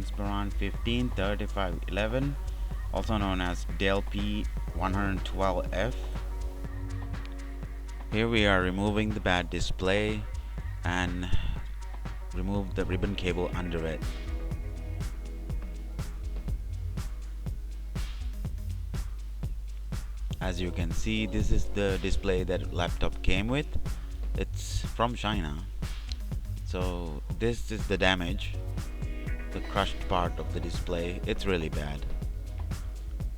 Inspiron 153511, also known as Dell P112F. Here we are removing the bad display and remove the ribbon cable under it. As you can see, this is the display that laptop came with. It's from China. So this is the damage, the crushed part of the display. It's really bad.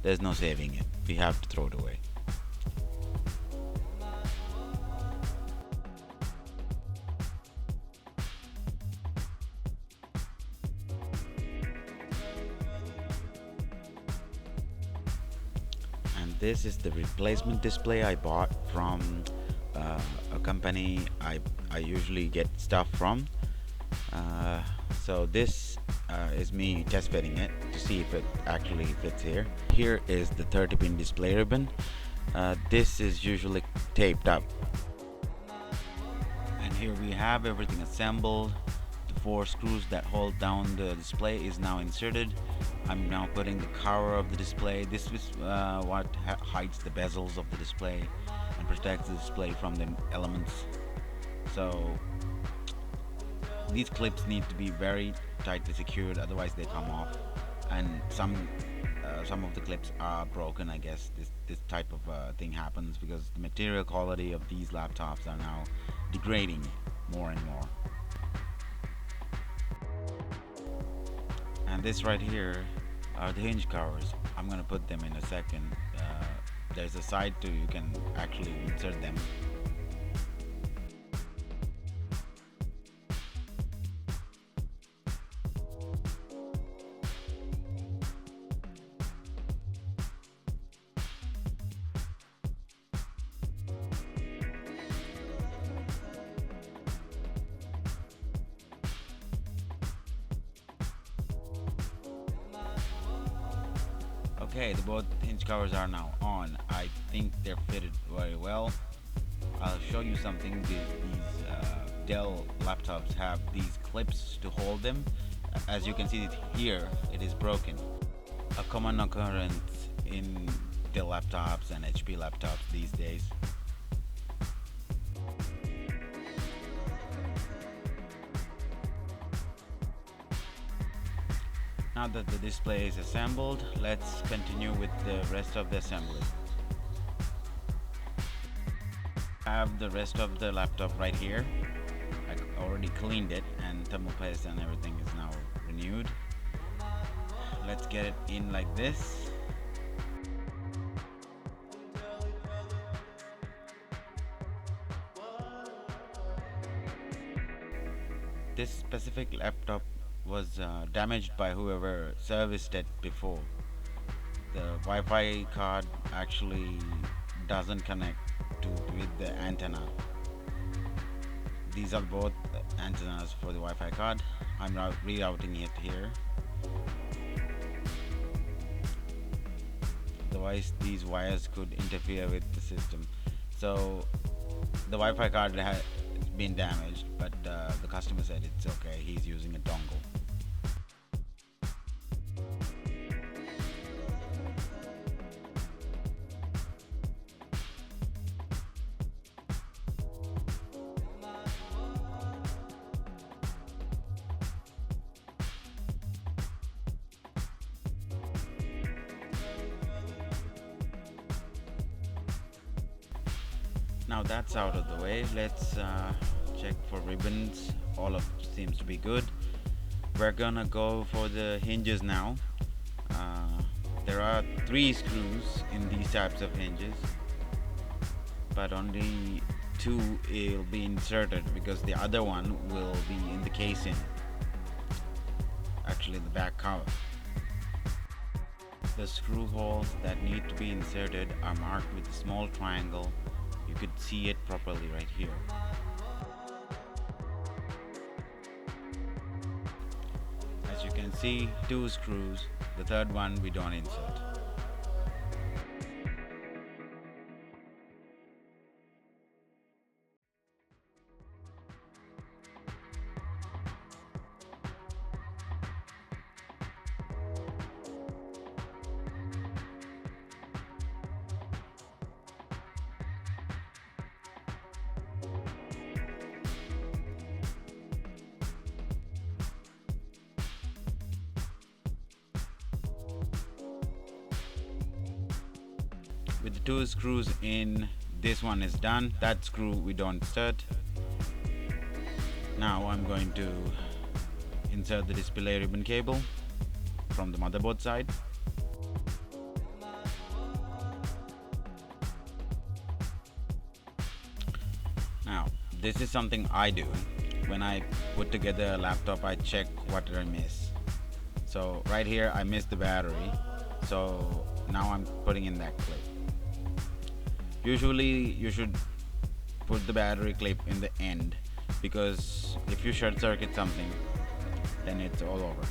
There's no saving it. We have to throw it away. And this is the replacement display I bought from a company I usually get stuff from. So this is me test fitting it to see if it actually fits here. Here is the 30-pin display ribbon. This is usually taped up. And here we have everything assembled. The 4 screws that hold down the display is now inserted. I'm now putting the cover of the display. This is what hides the bezels of the display and protects the display from the elements. So these clips need to be very tightly secured, otherwise they come off. And some of the clips are broken. I guess this type of thing happens because the material quality of these laptops are now degrading more and more. And this right here are the hinge covers. I'm gonna put them in a second. There's a side too, you can actually insert them. Okay, the both hinge covers are now on. I think they're fitted very well. I'll show you something. These Dell laptops have these clips to hold them. As you can see here, it is broken. A common occurrence in Dell laptops and HP laptops these days. Now that the display is assembled, let's continue with the rest of the assembly. I have the rest of the laptop right here. I already cleaned it and thermal paste and everything is now renewed. Let's get it in like this. This specific laptop was damaged by whoever serviced it before. The Wi-Fi card actually doesn't connect with the antenna. These are both antennas for the Wi-Fi card. I'm rerouting it here. Otherwise these wires could interfere with the system. So the Wi-Fi card has been damaged, but the customer said it's okay, he's using a dongle. Now that's out of the way, let's check for ribbons. All of seems to be good. We're gonna go for the hinges now. There are 3 screws in these types of hinges, but only 2 will be inserted because the other one will be in the casing, actually the back cover. The screw holes that need to be inserted are marked with a small triangle. You could see it properly right here. As you can see, 2 screws, the third one we don't insert. With the two screws in, this one is done. That screw we don't insert. Now I'm going to insert the display ribbon cable from the motherboard side. Now this is something I do. When I put together a laptop, I check what did I miss. So right here I missed the battery, so now I'm putting in that clip. Usually you should put the battery clip in the end, because if you short circuit something, then it's all over.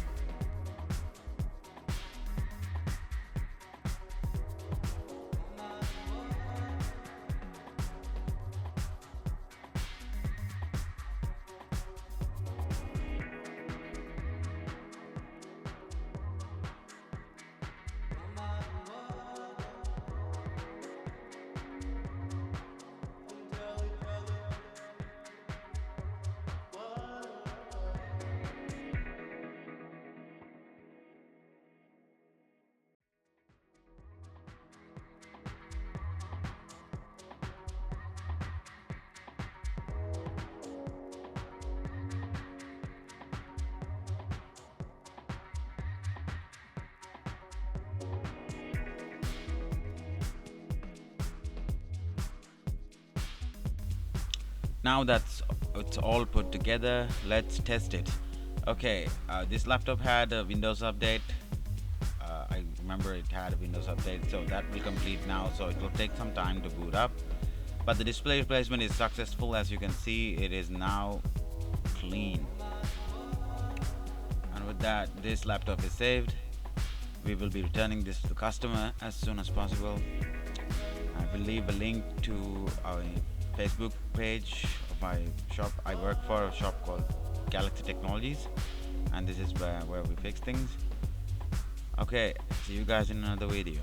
Now that's it's all put together, let's test it. Okay, this laptop had a Windows update. I remember it had a Windows update, so that will complete now, so it will take some time to boot up. But the display replacement is successful. As you can see, it is now clean. And with that, this laptop is saved. We will be returning this to the customer as soon as possible. I will leave a link to our Facebook page of my shop. I work for a shop called Galaxy Technologies, and this is where we fix things. Okay, see you guys in another video.